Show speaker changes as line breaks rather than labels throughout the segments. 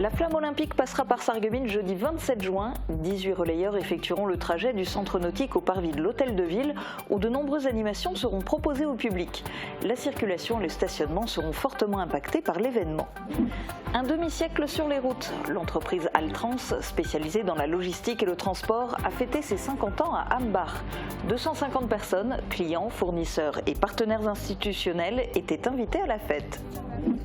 La flamme olympique passera par Sarreguemines jeudi 27 juin. 18 relayeurs effectueront le trajet du centre nautique au parvis de l'hôtel de ville où de nombreuses animations seront proposées au public. La circulation et le stationnement seront fortement impactés par l'événement. Un demi-siècle sur les routes. L'entreprise Altrans, spécialisée dans la logistique et le transport, a fêté ses 50 ans à Ambach. 250 personnes, clients, fournisseurs et partenaires institutionnels étaient invités à la fête.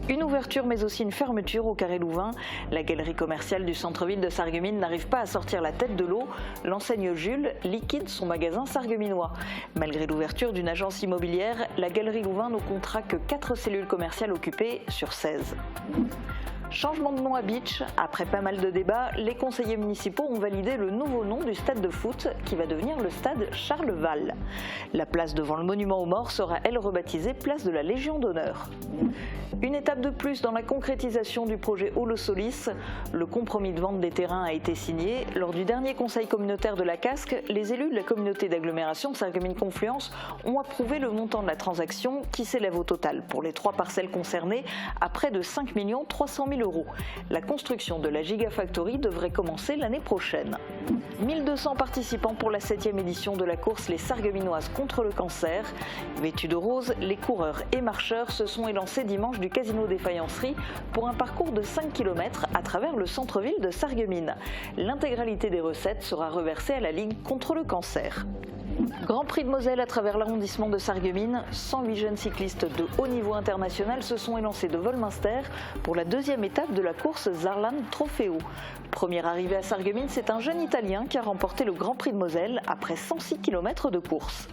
Une ouverture mais aussi une fermeture au Carré Louvain. La galerie commerciale du centre-ville de Sarreguemines n'arrive pas à sortir la tête de l'eau. L'enseigne Jules liquide son magasin sarregueminois. Malgré l'ouverture d'une agence immobilière, la galerie Louvain ne comptera que 4 cellules commerciales occupées sur 16. Changement de nom à Beach. Après pas mal de débats, les conseillers municipaux ont validé le nouveau nom du stade de foot qui va devenir le stade Charles-Val. La place devant le monument aux morts sera elle rebaptisée place de la Légion d'honneur. Une étape de plus dans la concrétisation du projet Holosolis. Le compromis de vente des terrains a été signé. Lors du dernier conseil communautaire de la Casque, les élus de la communauté d'agglomération Sarreguemines-Confluence ont approuvé le montant de la transaction qui s'élève au total pour les 3 parcelles concernées à près de 5 300 000 €. La construction de la Gigafactory devrait commencer l'année prochaine. 1200 participants pour la 7e édition de la course Les Sarregueminoises contre le cancer. Vêtus de rose, les coureurs et marcheurs se sont élancés dimanche du Casino des Faïenceries pour un parcours de 5 km à travers le centre-ville de Sarreguemines. L'intégralité des recettes sera reversée à la Ligue contre le cancer. Grand Prix de Moselle à travers l'arrondissement de Sarreguemines. 108 jeunes cyclistes de haut niveau international se sont élancés de Volminster pour la 2e étape de la course Zarland Trofeo. Première arrivée à Sarreguemines, c'est un jeune Italien qui a remporté le Grand Prix de Moselle après 106 km de course.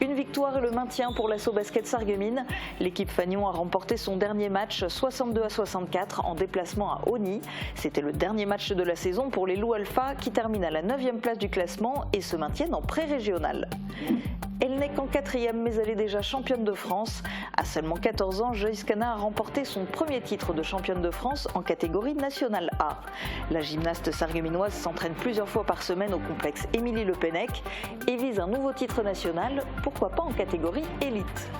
Une victoire et le maintien pour l'Asso Basket Sarreguemines. L'équipe Fagnon a remporté son dernier match 62-64 en déplacement à Osny. C'était le dernier match de la saison pour les Loups Alpha qui terminent à la 9e place du classement et se maintiennent en pré-régional. Elle n'est qu'en 4e mais elle est déjà championne de France. À seulement 14 ans, Joyce Cana a remporté son premier titre de championne de France en catégorie nationale A. La gymnaste sarregueminoise s'entraîne plusieurs fois par semaine au complexe Émilie Le Pennec et vise un nouveau titre national, pourquoi pas en catégorie élite.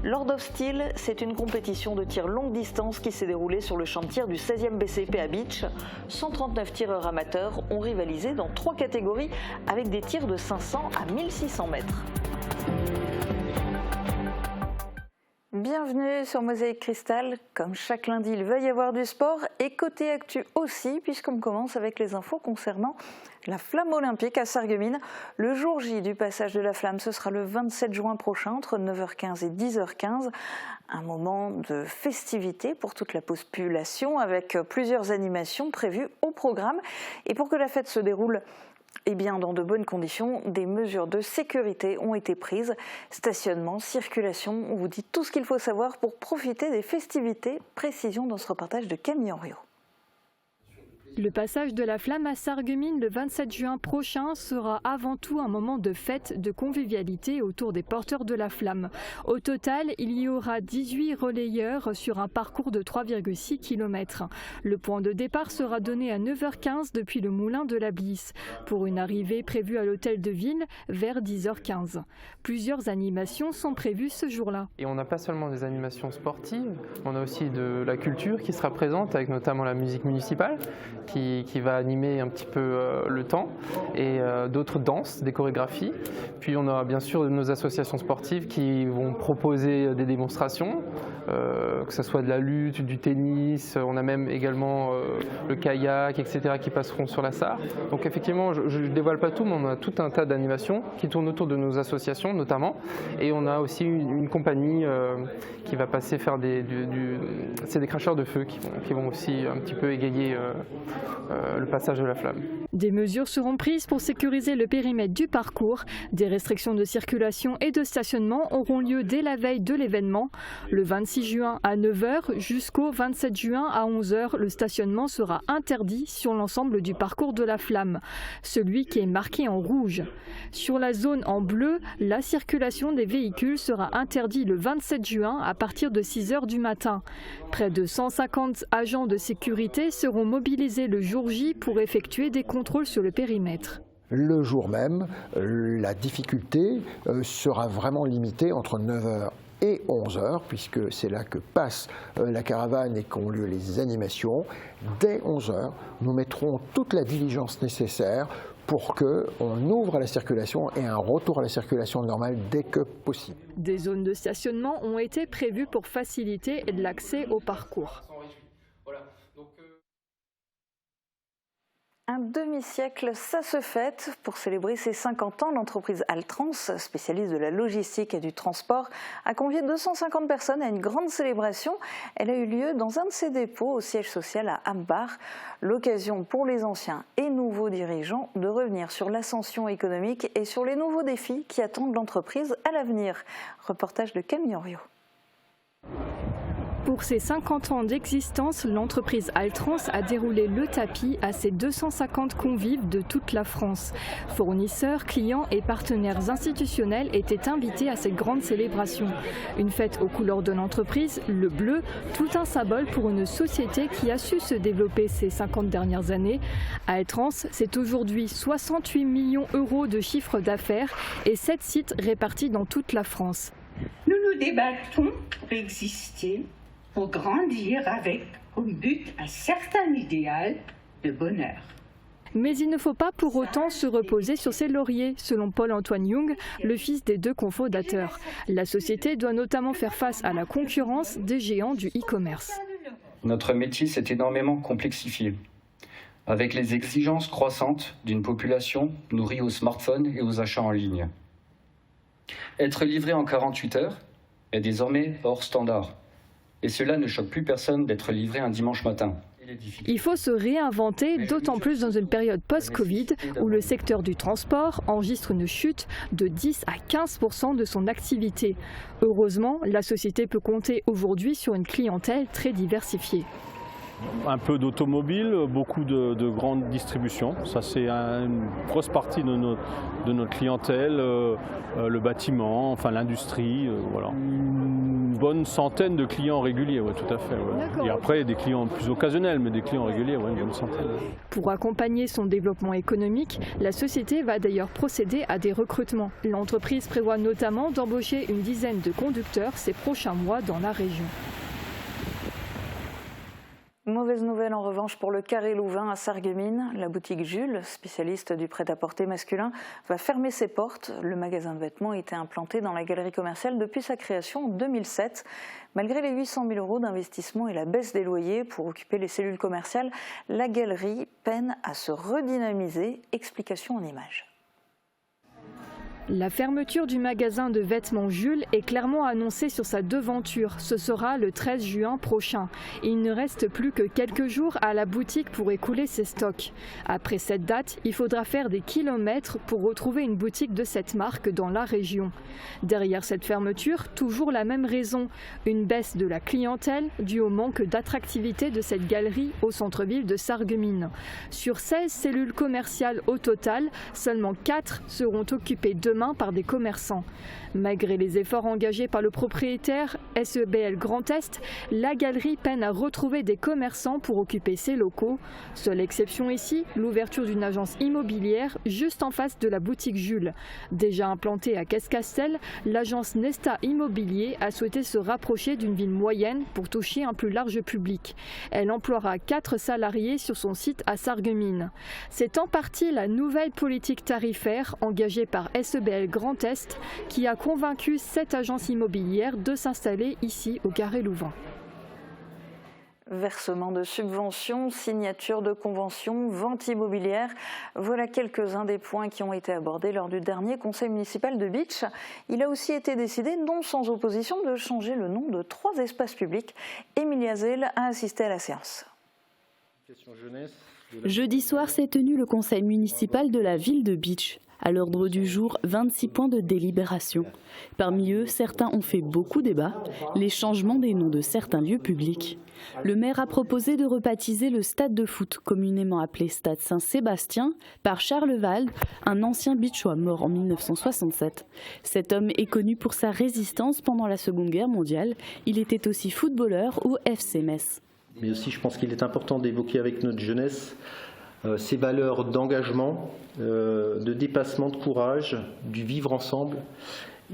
Lord of Steel, c'est une compétition de tir longue distance qui s'est déroulée sur le champ de tir du 16e BCP à Beach. 139 tireurs amateurs ont rivalisé dans 3 catégories avec des tirs de 500 à 1600 mètres. Bienvenue sur Mosaïque Cristal. Comme chaque lundi, il va y avoir du sport et côté actu aussi, puisqu'on commence avec les infos concernant la flamme olympique à Sarreguemines. Le jour J du passage de la flamme, ce sera le 27 juin prochain, entre 9h15 et 10h15. Un moment de festivité pour toute la population avec plusieurs animations prévues au programme. Et pour que la fête se déroule dans de bonnes conditions, des mesures de sécurité ont été prises. Stationnement, circulation, on vous dit tout ce qu'il faut savoir pour profiter des festivités. Précision dans ce reportage de Camille Henriot.
Le passage de la flamme à Sarreguemines le 27 juin prochain sera avant tout un moment de fête, de convivialité autour des porteurs de la flamme. Au total, il y aura 18 relayeurs sur un parcours de 3,6 km. Le point de départ sera donné à 9h15 depuis le moulin de la Blisse, pour une arrivée prévue à l'hôtel de ville vers 10h15. Plusieurs animations sont prévues ce jour-là.
Et on n'a pas seulement des animations sportives, on a aussi de la culture qui sera présente, avec notamment la musique municipale, qui va animer un petit peu le temps, et d'autres danses, des chorégraphies. Puis on aura bien sûr nos associations sportives qui vont proposer des démonstrations, que ce soit de la lutte, du tennis, on a même également le kayak, etc. qui passeront sur la Sarre. Donc effectivement, je ne dévoile pas tout, mais on a tout un tas d'animations qui tournent autour de nos associations notamment. Et on a aussi une compagnie qui va passer faire c'est des cracheurs de feu qui vont aussi un petit peu égayer le passage de la flamme.
Des mesures seront prises pour sécuriser le périmètre du parcours. Des restrictions de circulation et de stationnement auront lieu dès la veille de l'événement. Le 26 juin à 9h jusqu'au 27 juin à 11h, le stationnement sera interdit sur l'ensemble du parcours de la flamme, celui qui est marqué en rouge. Sur la zone en bleu, la circulation des véhicules sera interdite le 27 juin à partir de 6h du matin. Près de 150 agents de sécurité seront mobilisés le jour J pour effectuer des contrôles sur le périmètre.
Le jour même, la difficulté sera vraiment limitée entre 9h et 11h, puisque c'est là que passe la caravane et qu'ont lieu les animations. Dès 11h, nous mettrons toute la diligence nécessaire pour qu'on ouvre à la circulation et un retour à la circulation normale dès que possible.
Des zones de stationnement ont été prévues pour faciliter l'accès au parcours.
Un demi-siècle, ça se fête. Pour célébrer ses 50 ans, l'entreprise Altrans, spécialiste de la logistique et du transport, a convié 250 personnes à une grande célébration. Elle a eu lieu dans un de ses dépôts au siège social à Ambach. L'occasion pour les anciens et nouveaux dirigeants de revenir sur l'ascension économique et sur les nouveaux défis qui attendent l'entreprise à l'avenir. Reportage de Camille Henriot.
Pour ses 50 ans d'existence, l'entreprise Altrans a déroulé le tapis à ses 250 convives de toute la France. Fournisseurs, clients et partenaires institutionnels étaient invités à cette grande célébration. Une fête aux couleurs de l'entreprise, le bleu, tout un symbole pour une société qui a su se développer ces 50 dernières années. Altrans, c'est aujourd'hui 68 millions d'euros de chiffre d'affaires et 7 sites répartis dans toute la France.
Nous nous débattons pour exister, pour grandir avec comme but un certain idéal de bonheur.
Mais il ne faut pas pour autant se reposer sur ses lauriers, selon Paul-Antoine Young, le fils des deux cofondateurs. La société doit notamment faire face à la concurrence des géants du e-commerce.
Notre métier s'est énormément complexifié, avec les exigences croissantes d'une population nourrie aux smartphones et aux achats en ligne. Être livré en 48 heures est désormais hors standard. Et cela ne choque plus personne d'être livré un dimanche matin.
Il faut se réinventer, d'autant plus dans une période post-Covid où le secteur du transport enregistre une chute de 10 à 15% de son activité. Heureusement, la société peut compter aujourd'hui sur une clientèle très diversifiée.
Un peu d'automobile, beaucoup de grandes distributions. Ça, c'est une grosse partie de notre clientèle, le bâtiment, enfin l'industrie, voilà. Une bonne centaine de clients réguliers, ouais, tout à fait. Ouais. Et après, des clients plus occasionnels, mais des clients réguliers, ouais, une bonne centaine.
Pour accompagner son développement économique, la société va d'ailleurs procéder à des recrutements. L'entreprise prévoit notamment d'embaucher une dizaine de conducteurs ces prochains mois dans la région.
Mauvaise nouvelle en revanche pour le Carré Louvain à Sarreguemines. La boutique Jules, spécialiste du prêt-à-porter masculin, va fermer ses portes. Le magasin de vêtements était implanté dans la galerie commerciale depuis sa création en 2007. Malgré les 800 000 € d'investissement et la baisse des loyers pour occuper les cellules commerciales, la galerie peine à se redynamiser. Explication en images.
La fermeture du magasin de vêtements Jules est clairement annoncée sur sa devanture. Ce sera le 13 juin prochain. Il ne reste plus que quelques jours à la boutique pour écouler ses stocks. Après cette date, il faudra faire des kilomètres pour retrouver une boutique de cette marque dans la région. Derrière cette fermeture, toujours la même raison. Une baisse de la clientèle due au manque d'attractivité de cette galerie au centre-ville de Sarreguemines. Sur 16 cellules commerciales au total, seulement 4 seront occupées demain par des commerçants. Malgré les efforts engagés par le propriétaire SEBL Grand Est, la galerie peine à retrouver des commerçants pour occuper ses locaux. Seule exception ici, l'ouverture d'une agence immobilière juste en face de la boutique Jules. Déjà implantée à Caisse-Castel, l'agence Nesta Immobilier a souhaité se rapprocher d'une ville moyenne pour toucher un plus large public. Elle emploiera 4 salariés sur son site à Sarreguemines. C'est en partie la nouvelle politique tarifaire engagée par SEBL Grand Est qui a convaincu cette agence immobilière de s'installer ici au Carré Louvain.
Versement de subventions, signature de conventions, vente immobilière, voilà quelques-uns des points qui ont été abordés lors du dernier conseil municipal de Bitche. Il a aussi été décidé, non sans opposition, de changer le nom de 3 espaces publics. Émilie Hazel a assisté à la séance.
Jeudi soir s'est tenu le conseil municipal de la ville de Bitche. À l'ordre du jour, 26 points de délibération. Parmi eux, certains ont fait beaucoup débat, les changements des noms de certains lieux publics. Le maire a proposé de rebaptiser le stade de foot, communément appelé stade Saint-Sébastien, par Charles Wald, un ancien bitchois mort en 1967. Cet homme est connu pour sa résistance pendant la Seconde Guerre mondiale. Il était aussi footballeur au FC Metz.
Mais aussi, je pense qu'il est important d'évoquer avec notre jeunesse ces valeurs d'engagement, de dépassement, de courage, du vivre ensemble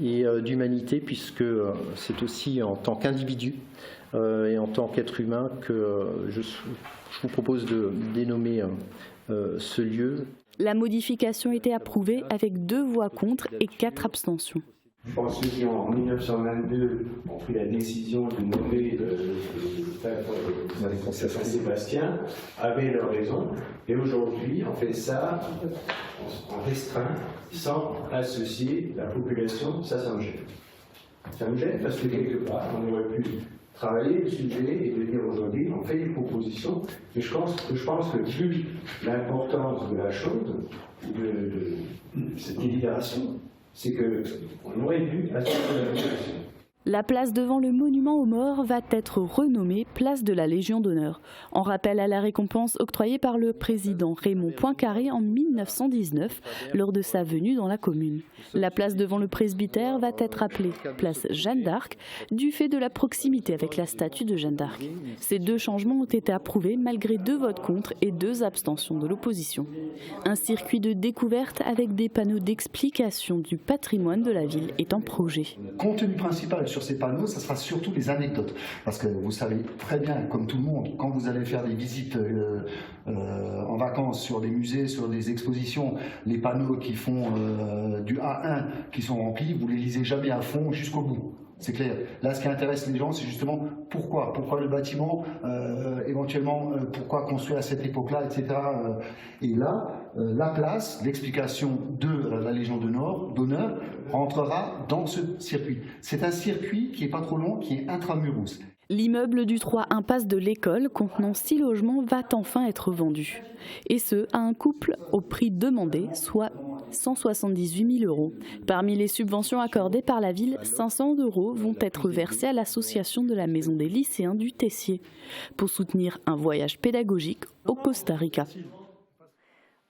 et d'humanité, puisque c'est aussi en tant qu'individu et en tant qu'être humain que je vous propose de dénommer ce lieu.
La modification était approuvée avec 2 voix contre et 4 abstentions.
Je pense que ceux qui, en 1922, ont pris la décision de nommer Saint-Sébastien avaient leur raison. Et aujourd'hui, on fait ça, on restreint, sans associer la population. Ça me gêne. Ça me gêne parce que quelque part, on aurait pu travailler le sujet et de dire aujourd'hui, on fait des propositions. Mais je pense que vu l'importance de la chose, de cette délibération, c'est qu'on aurait dû associer la population.
La place devant le monument aux morts va être renommée place de la Légion d'honneur, en rappel à la récompense octroyée par le président Raymond Poincaré en 1919 lors de sa venue dans la commune. La place devant le presbytère va être appelée place Jeanne d'Arc du fait de la proximité avec la statue de Jeanne d'Arc. Ces 2 changements ont été approuvés malgré 2 votes contre et 2 abstentions de l'opposition. Un circuit de découverte avec des panneaux d'explication du patrimoine de la ville est en projet.
Le contenu principal sur ces panneaux, ça sera surtout les anecdotes. Parce que vous savez très bien, comme tout le monde, quand vous allez faire des visites en vacances sur des musées, sur des expositions, les panneaux qui font du A1 qui sont remplis, vous ne les lisez jamais à fond jusqu'au bout. C'est clair. Là, ce qui intéresse les gens, c'est justement pourquoi le bâtiment, éventuellement, pourquoi construit à cette époque-là, etc. Et là, la place, l'explication de la Légion d'honneur rentrera dans ce circuit. C'est un circuit qui n'est pas trop long, qui est intramuros.
L'immeuble du 3 impasse de l'école, contenant 6 logements, va enfin être vendu. Et ce, à un couple au prix demandé, soit 178 000 €. Parmi les subventions accordées par la ville, 500 € vont être versés à l'association de la Maison des lycéens du Tessier pour soutenir un voyage pédagogique au Costa Rica.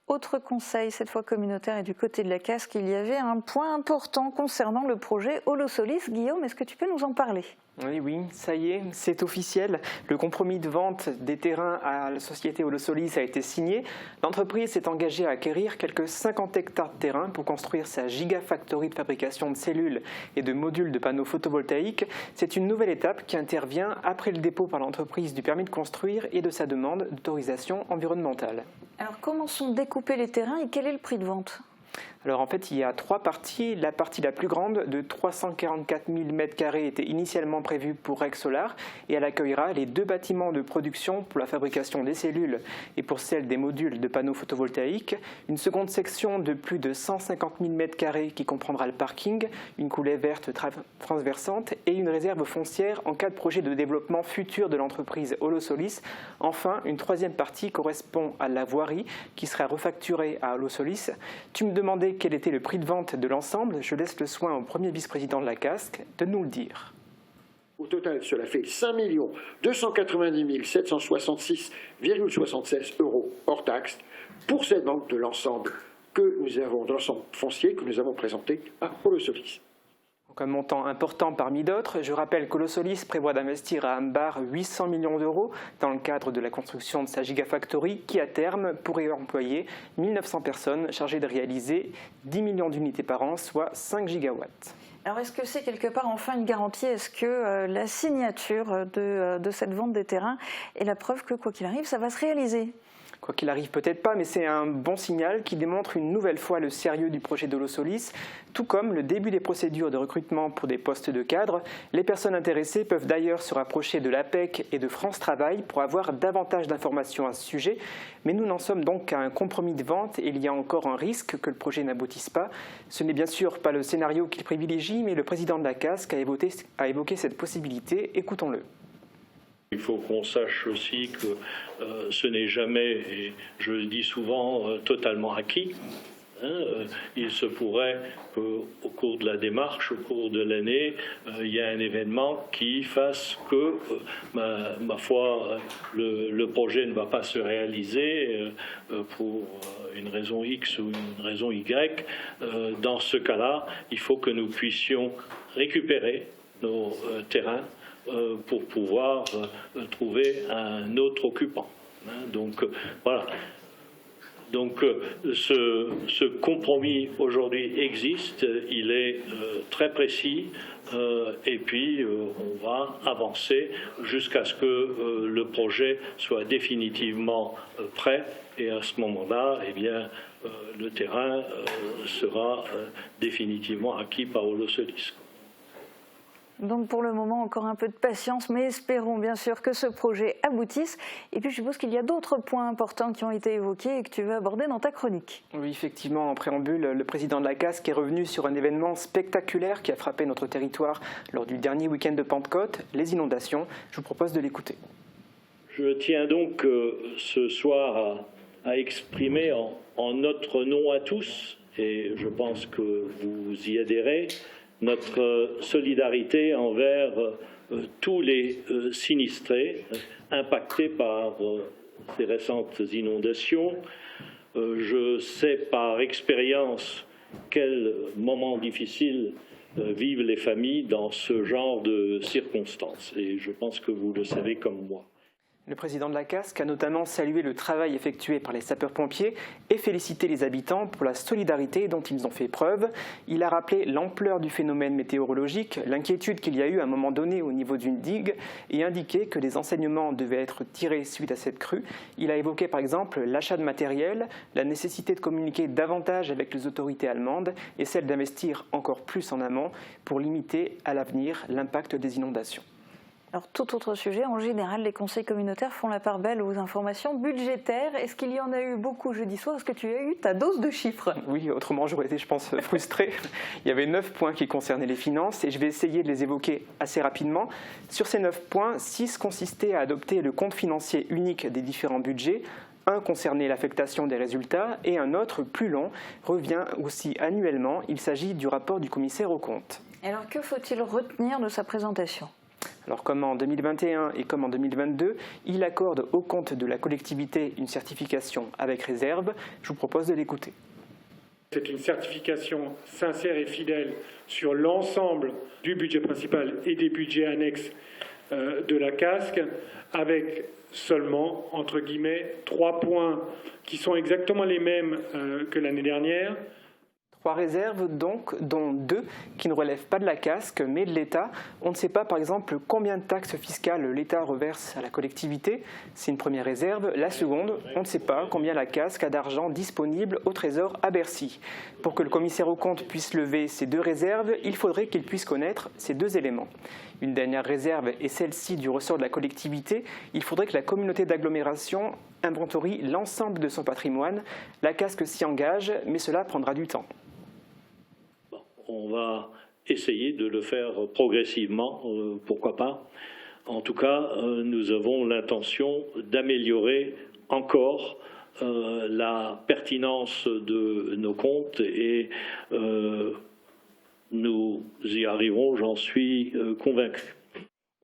Autre conseil, cette fois communautaire et du côté de la Casque, il y avait un point important concernant le projet Holosolis. Guillaume, est-ce que tu peux nous en parler ?
Oui, ça y est, c'est officiel. Le compromis de vente des terrains à la société Holosolis a été signé. L'entreprise s'est engagée à acquérir quelques 50 hectares de terrain pour construire sa gigafactory de fabrication de cellules et de modules de panneaux photovoltaïques. C'est une nouvelle étape qui intervient après le dépôt par l'entreprise du permis de construire et de sa demande d'autorisation environnementale.
Alors comment sont découpés les terrains et quel est le prix de vente ?
Alors en fait, il y a 3 parties. La partie la plus grande, de 344 000 m², était initialement prévue pour Reg Solar et elle accueillera les 2 bâtiments de production pour la fabrication des cellules et pour celle des modules de panneaux photovoltaïques. Une seconde section de plus de 150 000 m² qui comprendra le parking, une coulée verte transversante et une réserve foncière en cas de projet de développement futur de l'entreprise Holosolis. Enfin, une 3e partie correspond à la voirie qui sera refacturée à Holosolis. Tu me demandais quel était le prix de vente de l'ensemble. Je laisse le soin au premier vice-président de la Casque de nous le dire.
Au total, cela fait 5 290 766,76 € hors taxe pour cette vente de l'ensemble foncier que nous avons présenté à Holosolis.
Donc un montant important parmi d'autres. Je rappelle qu'Holosolis prévoit d'investir à Ambar 800 millions d'euros dans le cadre de la construction de sa gigafactory qui, à terme, pourrait employer 1900 personnes chargées de réaliser 10 millions d'unités par an, soit 5 gigawatts.
Alors est-ce que c'est quelque part enfin une garantie? Est-ce que la signature de cette vente des terrains est la preuve que, quoi qu'il arrive, ça va se réaliser?
Quoi qu'il arrive, peut-être pas, mais c'est un bon signal qui démontre une nouvelle fois le sérieux du projet d'Holosolis, tout comme le début des procédures de recrutement pour des postes de cadre. Les personnes intéressées peuvent d'ailleurs se rapprocher de l'APEC et de France Travail pour avoir davantage d'informations à ce sujet. Mais nous n'en sommes donc qu'à un compromis de vente et il y a encore un risque que le projet n'aboutisse pas. Ce n'est bien sûr pas le scénario qu'il privilégie, mais le président de la Casque a évoqué cette possibilité. Écoutons-le.
Il faut qu'on sache aussi que ce n'est jamais, et je le dis souvent, totalement acquis. Il se pourrait qu'au cours de la démarche, au cours de l'année, il y ait un événement qui fasse que, ma foi, le projet ne va pas se réaliser pour une raison X ou une raison Y. Dans ce cas-là, il faut que nous puissions récupérer nos terrains pour pouvoir trouver un autre occupant. Donc voilà, Donc ce compromis aujourd'hui existe, il est très précis et puis on va avancer jusqu'à ce que le projet soit définitivement prêt et à ce moment-là, eh bien, le terrain sera définitivement acquis par Holosolis.
Donc pour le moment, encore un peu de patience, mais espérons bien sûr que ce projet aboutisse. Et puis je suppose qu'il y a d'autres points importants qui ont été évoqués et que tu veux aborder dans ta chronique.
Oui, effectivement, en préambule, le président de la CASC est revenu sur un événement spectaculaire qui a frappé notre territoire lors du dernier week-end de Pentecôte, les inondations. Je vous propose de l'écouter.
Je tiens donc ce soir à exprimer en notre nom à tous, et je pense que vous y adhérez, notre solidarité envers tous les sinistrés impactés par ces récentes inondations. Je sais par expérience quels moments difficiles vivent les familles dans ce genre de circonstances, et je pense que vous le savez comme moi.
Le président de la CASC a notamment salué le travail effectué par les sapeurs-pompiers et félicité les habitants pour la solidarité dont ils ont fait preuve. Il a rappelé l'ampleur du phénomène météorologique, l'inquiétude qu'il y a eu à un moment donné au niveau d'une digue et indiqué que des enseignements devaient être tirés suite à cette crue. Il a évoqué par exemple l'achat de matériel, la nécessité de communiquer davantage avec les autorités allemandes et celle d'investir encore plus en amont pour limiter à l'avenir l'impact des inondations.
Alors, tout autre sujet, en général, les conseils communautaires font la part belle aux informations budgétaires. Est-ce qu'il y en a eu beaucoup jeudi soir? Est-ce que tu as eu ta dose de chiffres?
Oui, autrement j'aurais été, je pense, frustré. Il y avait 9 points qui concernaient les finances et je vais essayer de les évoquer assez rapidement. Sur ces 9 points, 6 consistaient à adopter le compte financier unique des différents budgets. Un concernait l'affectation des résultats et un autre, plus long, revient aussi annuellement. Il s'agit du rapport du commissaire aux comptes.
Alors, que faut-il retenir de sa présentation ?
Alors comme en 2021 et comme en 2022, il accorde au compte de la collectivité une certification avec réserve. Je vous propose de l'écouter.
C'est une certification sincère et fidèle sur l'ensemble du budget principal et des budgets annexes de la CASC, avec seulement, entre guillemets, 3 points qui sont exactement les mêmes que l'année dernière.
3 réserves donc, dont 2 qui ne relèvent pas de la CASC mais de l'État. On ne sait pas par exemple combien de taxes fiscales l'État reverse à la collectivité. C'est une première réserve. La seconde, on ne sait pas combien la CASC a d'argent disponible au Trésor à Bercy. Pour que le commissaire aux comptes puisse lever ces 2 réserves, il faudrait qu'il puisse connaître ces 2 éléments. Une dernière réserve est celle-ci du ressort de la collectivité. Il faudrait que la communauté d'agglomération inventorie l'ensemble de son patrimoine. La CASC s'y engage, mais cela prendra du temps.
On va essayer de le faire progressivement, pourquoi pas. En tout cas, nous avons l'intention d'améliorer encore la pertinence de nos comptes et nous y arriverons, j'en suis convaincu.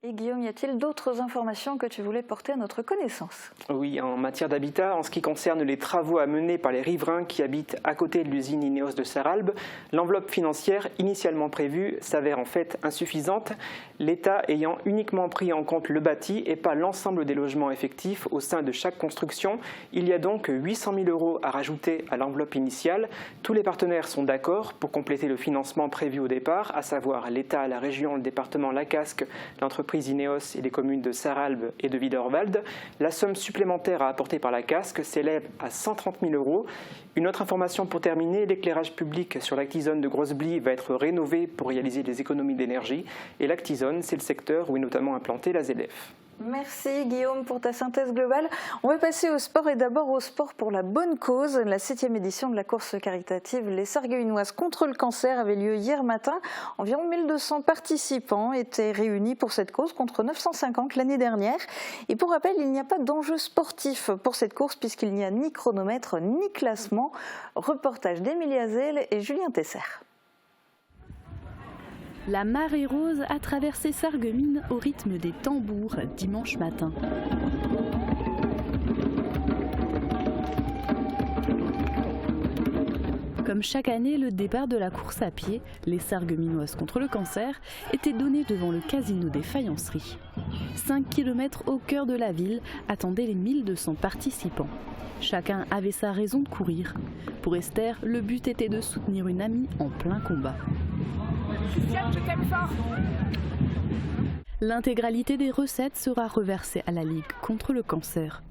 Et Guillaume, y a-t-il d'autres informations que tu voulais porter à notre connaissance?
Oui, en matière d'habitat, en ce qui concerne les travaux à mener par les riverains qui habitent à côté de l'usine Ineos de Sarralbe, l'enveloppe financière initialement prévue s'avère en fait insuffisante, l'État ayant uniquement pris en compte le bâti et pas l'ensemble des logements effectifs au sein de chaque construction. Il y a donc 800 000 € à rajouter à l'enveloppe initiale. Tous les partenaires sont d'accord pour compléter le financement prévu au départ, à savoir l'État, la région, le département, la CASC, l'entreprise Ineos et les communes de Sarralbe et de Widerwald. La somme supplémentaire à apporter par la CASC s'élève à 130 000 €. Une autre information pour terminer, l'éclairage public sur l'actisone de Grosse-Blie va être rénové pour réaliser des économies d'énergie. Et l'actisone, c'est le secteur où est notamment implantée la ZF.
Merci Guillaume pour ta synthèse globale. On va passer au sport et d'abord au sport pour la bonne cause. La 7e édition de la course caritative Les Sarregueminoises contre le cancer avait lieu hier matin. Environ 1200 participants étaient réunis pour cette cause contre 950 l'année dernière. Et pour rappel, il n'y a pas d'enjeu sportif pour cette course puisqu'il n'y a ni chronomètre ni classement. Reportage d'Émilie Hazel et Julien Tesser.
La marée rose a traversé Sarreguemines au rythme des tambours dimanche matin. Comme chaque année, le départ de la course à pied, les Sarregueminoises contre le cancer, était donné devant le casino des Faïenceries. 5 km au cœur de la ville attendaient les 1200 participants. Chacun avait sa raison de courir. Pour Esther, le but était de soutenir une amie en plein combat.
Je t'aime fort.
L'intégralité des recettes sera reversée à la Ligue contre le cancer.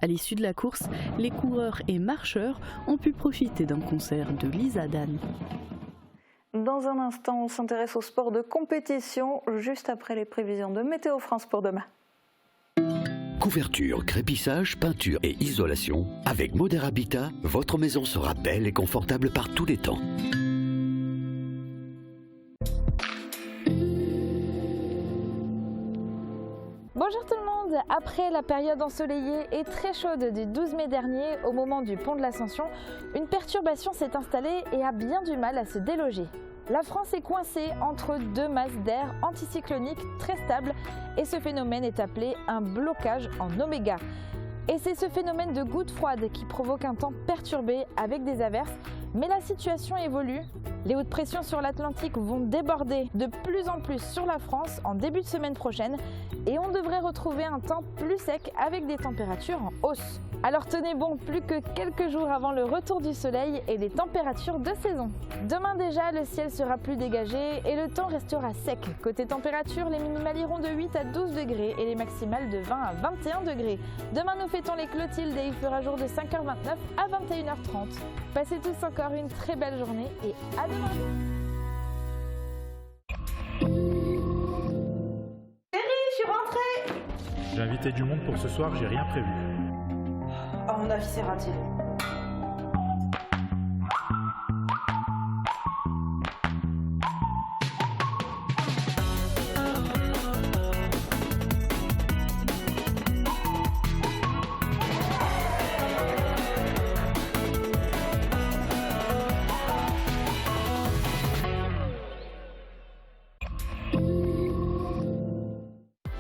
À l'issue de la course, les coureurs et marcheurs ont pu profiter d'un concert de Lisa Dan.
Dans un instant, on s'intéresse au sport de compétition, juste après les prévisions de Météo France pour demain.
Couverture, crépissage, peinture et isolation. Avec Moder Habitat, votre maison sera belle et confortable par tous les temps.
Bonjour tout le monde. Après la période ensoleillée et très chaude du 12 mai dernier, au moment du pont de l'Ascension, une perturbation s'est installée et a bien du mal à se déloger. La France est coincée entre deux masses d'air anticycloniques très stables et ce phénomène est appelé un blocage en oméga. Et c'est ce phénomène de gouttes froides qui provoque un temps perturbé avec des averses. Mais la situation évolue. Les hautes pressions sur l'Atlantique vont déborder de plus en plus sur la France en début de semaine prochaine et on devrait retrouver un temps plus sec avec des températures en hausse. Alors tenez bon, plus que quelques jours avant le retour du soleil et des températures de saison. Demain déjà, le ciel sera plus dégagé et le temps restera sec. Côté température, les minimales iront de 8 à 12 degrés et les maximales de 20 à 21 degrés. Demain, nous fêtons les Clotildes et il fera jour de 5h29 à 21h30. Passez tous encore une très belle journée et à demain.
Chérie, je suis rentrée.
J'ai invité du monde pour ce soir, j'ai rien prévu.
À mon avis, c'est raté.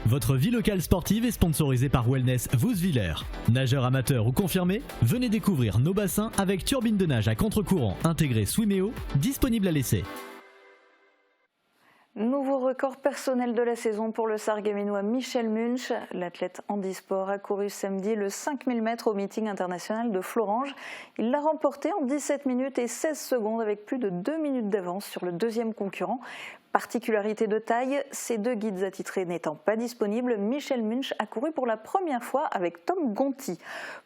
Votre vie locale sportive est sponsorisée par Wellness Wouswiller. Nageur amateur ou confirmé, venez découvrir nos bassins avec turbine de nage à contre-courant intégrée Swimeo, disponible à l'essai.
Nouveau record personnel de la saison pour le Sarregueminois Michel Munch. L'athlète handisport a couru samedi le 5000 mètres au meeting international de Florange. Il l'a remporté en 17 minutes et 16 secondes avec plus de 2 minutes d'avance sur le deuxième concurrent. Particularité de taille, ces deux guides attitrés n'étant pas disponibles, Michel Munch a couru pour la première fois avec Tom Gonti.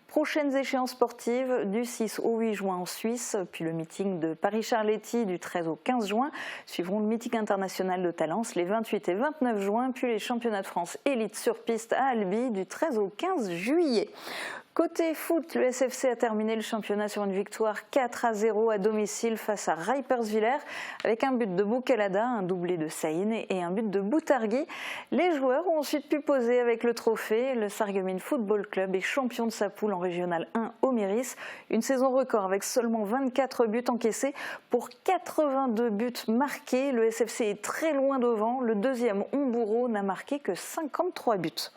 Prochaines échéances sportives du 6 au 8 juin en Suisse, puis le meeting de Paris-Charletti du 13 au 15 juin. Suivront le meeting international de Talence les 28 et 29 juin, puis les championnats de France élite sur piste à Albi du 13 au 15 juillet. Côté foot, le SFC a terminé le championnat sur une victoire 4-0 à domicile face à Reiperswiller avec un but de Boukelada, un doublé de Saïn et un but de Boutargui. Les joueurs ont ensuite pu poser avec le trophée. Le Sarreguemines Football Club est champion de sa poule en Régional 1 au Méris. Une saison record avec seulement 24 buts encaissés pour 82 buts marqués. Le SFC est très loin devant. Le deuxième, Hombourg, n'a marqué que 53 buts.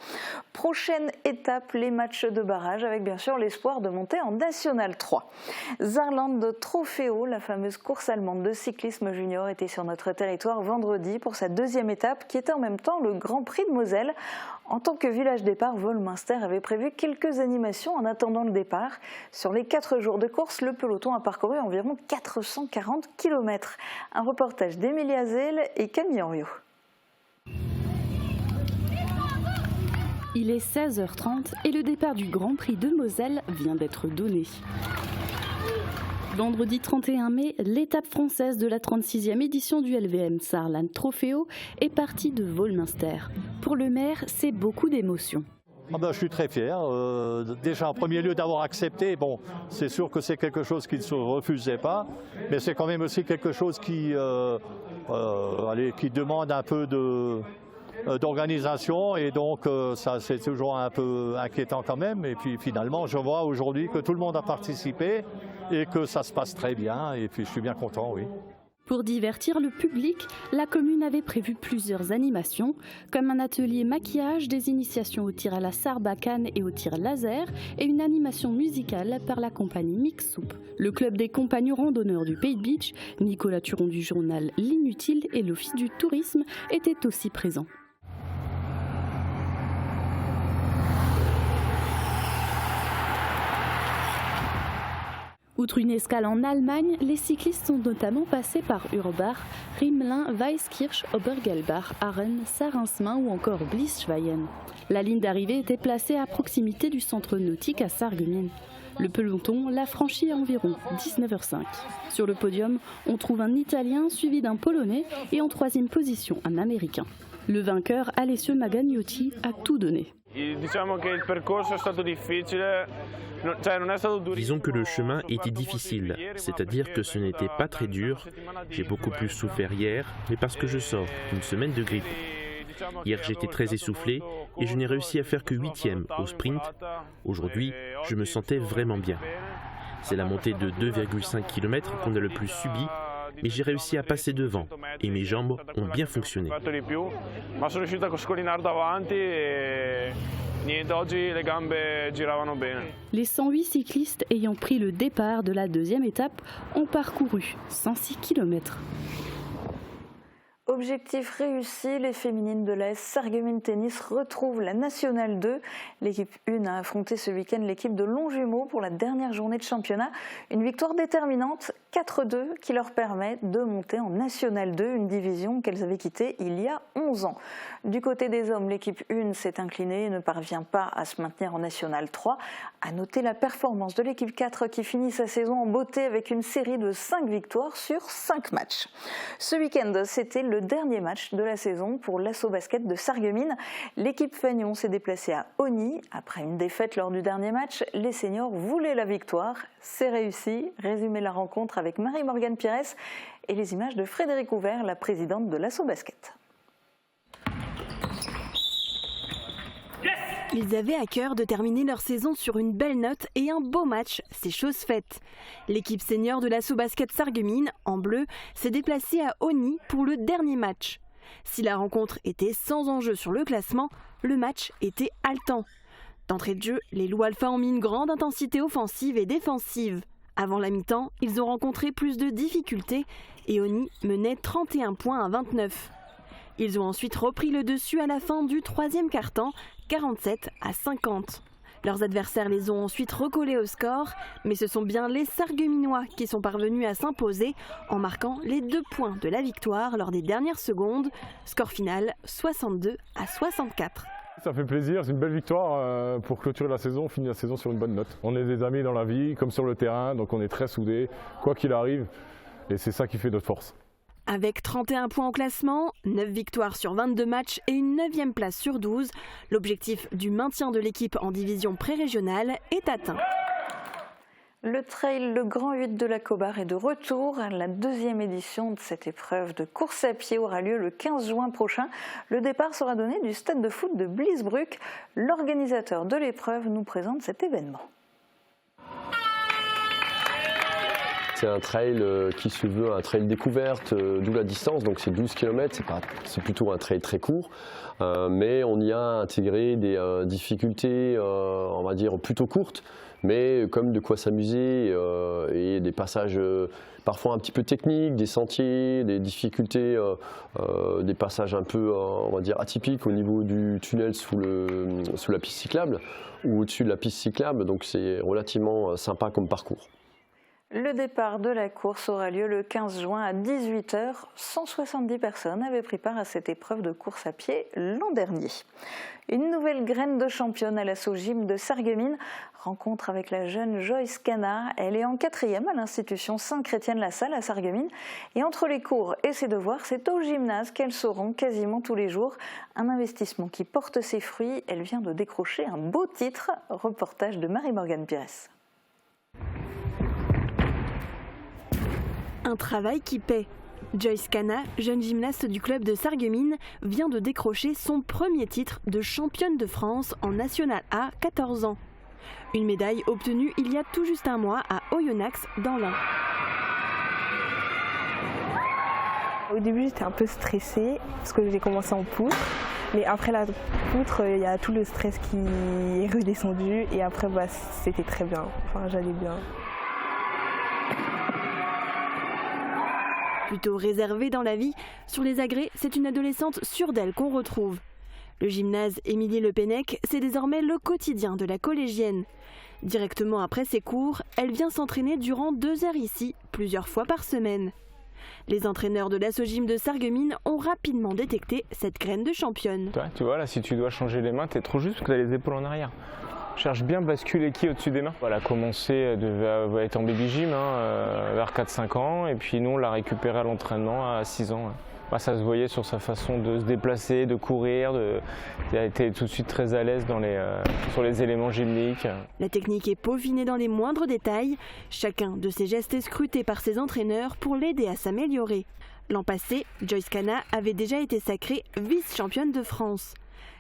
Prochaine étape, les matchs de barrage avec bien sûr l'espoir de monter en National 3. Saarland Trofeo, la fameuse course allemande de cyclisme junior, était sur notre territoire vendredi pour sa deuxième étape qui était en même temps le Grand Prix de Moselle. En tant que village départ, Volminster avait prévu quelques animations en attendant le départ. Sur les 4 jours de course, le peloton a parcouru environ 440 km. Un reportage d'Emilia Zell et Camille Henriot.
Il est 16h30 et le départ du Grand Prix de Moselle vient d'être donné. Vendredi 31 mai, l'étape française de la 36e édition du LVM Saarland Trofeo est partie de Volminster. Pour le maire, c'est beaucoup d'émotions.
Je suis très fier. Déjà en premier lieu d'avoir accepté, bon, c'est sûr que c'est quelque chose qui ne se refusait pas, mais c'est quand même aussi quelque chose qui demande un peu d'organisation et donc ça c'est toujours un peu inquiétant quand même. Et puis finalement je vois aujourd'hui que tout le monde a participé et que ça se passe très bien et puis je suis bien content, oui.
Pour divertir le public, la commune avait prévu plusieurs animations, comme un atelier maquillage, des initiations au tir à la sarbacane et au tir laser, et une animation musicale par la compagnie Mix Soup. Le club des compagnons randonneurs du Pays de Beach, Nicolas Turon du journal L'Inutile et l'Office du tourisme étaient aussi présents. Outre une escale en Allemagne, les cyclistes sont notamment passés par Urbach, Riemlin, Weiskirch, Obergelbach, Ahren, Sarinsmin ou encore Bliesschweien. La ligne d'arrivée était placée à proximité du centre nautique à Sarreguemines. Le peloton l'a franchi à environ 19h05. Sur le podium, on trouve un Italien suivi d'un Polonais et en troisième position un Américain. Le vainqueur, Alessio Magagnotti, a tout donné.
Disons que le chemin était difficile, c'est-à-dire que ce n'était pas très dur. J'ai beaucoup plus souffert hier, mais parce que je sors d'une semaine de grippe. Hier j'étais très essoufflé et je n'ai réussi à faire que 8e au sprint. Aujourd'hui, je me sentais vraiment bien. C'est la montée de 2,5 km qu'on a le plus subi, mais j'ai réussi à passer devant et mes jambes ont bien fonctionné.
Les 108 cyclistes ayant pris le départ de la deuxième étape ont parcouru 106 km.
Objectif réussi, les féminines de l'AS Sarreguemines Tennis retrouvent la Nationale 2. L'équipe 1 a affronté ce week-end l'équipe de Longjumeau pour la dernière journée de championnat. Une victoire déterminante, 4-2, qui leur permet de monter en Nationale 2, une division qu'elles avaient quittée il y a 11 ans. Du côté des hommes, l'équipe 1 s'est inclinée et ne parvient pas à se maintenir en Nationale 3. À noter la performance de l'équipe 4 qui finit sa saison en beauté avec une série de 5 victoires sur 5 matchs. Ce week-end, c'était le dernier match de la saison pour l'Asso Basket de Sarreguemines. L'équipe Fagnon s'est déplacée à Osny. Après une défaite lors du dernier match, les seniors voulaient la victoire. C'est réussi. Résumé la rencontre avec Marie-Morgane Pires et les images de Frédéric Ouvert, la présidente de l'Asso Basket.
Ils avaient à cœur de terminer leur saison sur une belle note et un beau match, c'est chose faite. L'équipe senior de l'Asso Basket Sarreguemines, en bleu, s'est déplacée à Osny pour le dernier match. Si la rencontre était sans enjeu sur le classement, le match était haletant. D'entrée de jeu, les loups alpha ont mis une grande intensité offensive et défensive. Avant la mi-temps, ils ont rencontré plus de difficultés et Osny menait 31 points à 29. Ils ont ensuite repris le dessus à la fin du troisième quart-temps, 47 à 50. Leurs adversaires les ont ensuite recollés au score, mais ce sont bien les Sarregueminois qui sont parvenus à s'imposer en marquant les 2 points de la victoire lors des dernières secondes. Score final 62 à 64.
Ça fait plaisir, c'est une belle victoire pour clôturer la saison, on finit la saison sur une bonne note. On est des amis dans la vie comme sur le terrain, donc on est très soudés, quoi qu'il arrive, et c'est ça qui fait notre force.
Avec 31 points au classement, 9 victoires sur 22 matchs et une 9e place sur 12, l'objectif du maintien de l'équipe en division pré-régionale est atteint.
Le trail Le Grand 8 de la Cobar est de retour. La 2e édition de cette épreuve de course à pied aura lieu le 15 juin prochain. Le départ sera donné du stade de foot de Bliesbruck. L'organisateur de l'épreuve nous présente cet événement.
C'est un trail qui se veut un trail découverte, d'où la distance, donc c'est 12 km, c'est plutôt un trail très court, mais on y a intégré des difficultés, on va dire, plutôt courtes, mais comme de quoi s'amuser et des passages parfois un petit peu techniques, des sentiers, des difficultés, des passages un peu, on va dire, atypiques au niveau du tunnel sous la piste cyclable ou au-dessus de la piste cyclable, donc c'est relativement sympa comme parcours.
Le départ de la course aura lieu le 15 juin à 18h. 170 personnes avaient pris part à cette épreuve de course à pied l'an dernier. Une nouvelle graine de championne à l'Asso Gym de Sarreguemines. Rencontre avec la jeune Joyce Cana. Elle est en 4e à l'institution Sainte-Chrétienne-la-Salle à Sarreguemines. Et entre les cours et ses devoirs, c'est au gymnase qu'elle se rend quasiment tous les jours. Un investissement qui porte ses fruits. Elle vient de décrocher un beau titre. Reportage de Marie-Morgane Pires.
Un travail qui paie. Joyce Cana, jeune gymnaste du club de Sarreguemines, vient de décrocher son premier titre de championne de France en National A, 14 ans. Une médaille obtenue il y a tout juste un mois à Oyonnax dans l'Ain.
Au début, j'étais un peu stressée parce que j'ai commencé en poutre. Mais après la poutre, il y a tout le stress qui est redescendu. Et après, c'était très bien. Enfin, j'allais bien.
Plutôt réservée dans la vie, sur les agrès, c'est une adolescente sûre d'elle qu'on retrouve. Le gymnase Émilie Le Pennec, c'est désormais le quotidien de la collégienne. Directement après ses cours, elle vient s'entraîner durant 2 heures ici, plusieurs fois par semaine. Les entraîneurs de l'Asso-Gym de Sarreguemines ont rapidement détecté cette graine de championne.
Tu vois, là, si tu dois changer les mains, t'es trop juste parce que t'as les épaules en arrière. Cherche bien basculer qui au-dessus des mains. Elle a commencé, elle devait être en baby gym vers 4-5 ans, et puis nous on l'a récupérée à l'entraînement à 6 ans. Ça se voyait sur sa façon de se déplacer, de courir, elle a été tout de suite très à l'aise sur les éléments gymniques.
La technique est peaufinée dans les moindres détails, chacun de ses gestes est scruté par ses entraîneurs pour l'aider à s'améliorer. L'an passé, Joyce Cana avait déjà été sacrée vice-championne de France.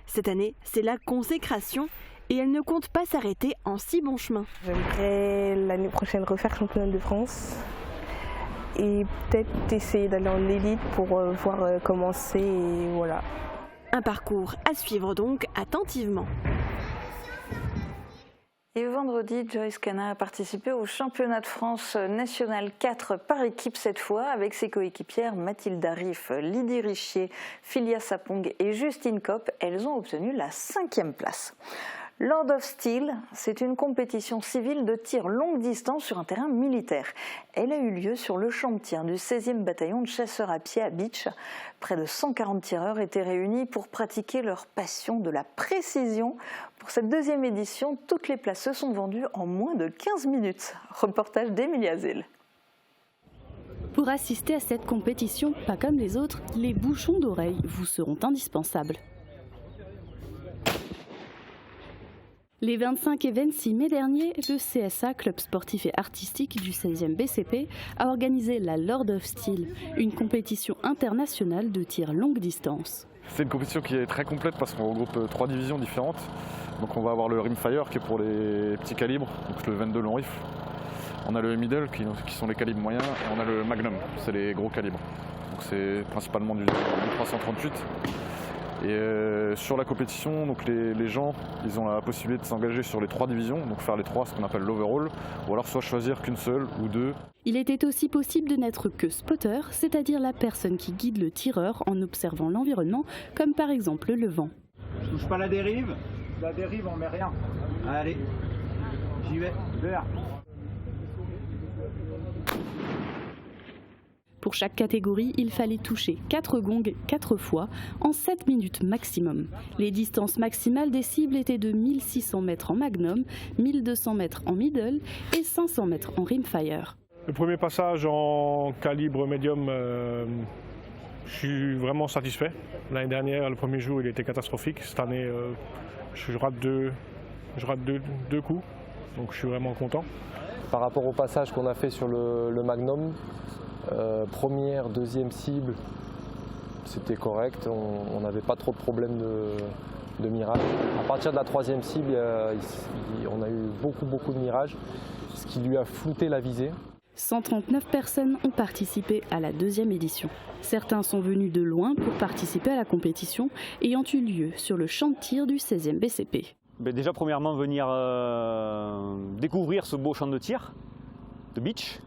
Cette année, c'est la consécration et elle ne compte pas s'arrêter en si bon chemin.
J'aimerais l'année prochaine refaire championne de France et peut-être essayer d'aller en élite pour voir comment c'est et voilà.
Un parcours à suivre donc attentivement.
Et vendredi, Joyce Cana a participé au championnat de France national 4 par équipe cette fois avec ses coéquipières Mathilde Arif, Lydie Richier, Philia Sapong et Justine Kopp. Elles ont obtenu la 5e place. Lord of Steel, c'est une compétition civile de tir longue distance sur un terrain militaire. Elle a eu lieu sur le champ de tir du 16e bataillon de chasseurs à pied à Beach. Près de 140 tireurs étaient réunis pour pratiquer leur passion de la précision. Pour cette 2e édition, toutes les places se sont vendues en moins de 15 minutes. Reportage d'Emilie Hazel.
Pour assister à cette compétition, pas comme les autres, les bouchons d'oreilles vous seront indispensables. Les 25 et 26 mai dernier, le CSA, Club sportif et artistique du 16e BCP, a organisé la Lord of Steel, une compétition internationale de tir longue distance.
C'est une compétition qui est très complète parce qu'on regroupe 3 divisions différentes. Donc on va avoir le Rimfire qui est pour les petits calibres, donc le 22 long rifle. On a le middle qui sont les calibres moyens et on a le magnum, c'est les gros calibres. Donc c'est principalement du 338. Et sur la compétition, donc les gens, ils ont la possibilité de s'engager sur les 3 divisions, donc faire les 3, ce qu'on appelle l'overall, ou alors soit choisir qu'une seule ou 2.
Il était aussi possible de n'être que spotter, c'est-à-dire la personne qui guide le tireur en observant l'environnement, comme par exemple le vent.
Je touche pas la dérive on met rien. Allez, j'y vais, vert.
Pour chaque catégorie, il fallait toucher 4 gongs 4 fois en 7 minutes maximum. Les distances maximales des cibles étaient de 1600 mètres en magnum, 1200 mètres en middle et 500 mètres en rimfire.
Le premier passage en calibre médium, je suis vraiment satisfait. L'année dernière, le premier jour, il était catastrophique. Cette année, je rate deux coups, donc je suis vraiment content.
Par rapport au passage qu'on a fait sur le magnum, première, 2e cible, c'était correct, on n'avait pas trop de problèmes de mirages. À partir de la 3e cible, on a eu beaucoup de mirages, ce qui lui a flouté la visée.
139 personnes ont participé à la 2e édition. Certains sont venus de loin pour participer à la compétition ayant eu lieu sur le champ de tir du 16e BCP.
Déjà, premièrement, venir découvrir ce beau champ de tir de beach.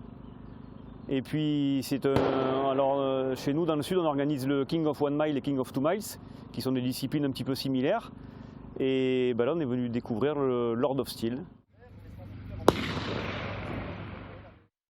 Et puis, chez nous, dans le sud, on organise le King of 1 Mile et King of 2 Miles, qui sont des disciplines un petit peu similaires. Et là, on est venu découvrir le Lord of Steel.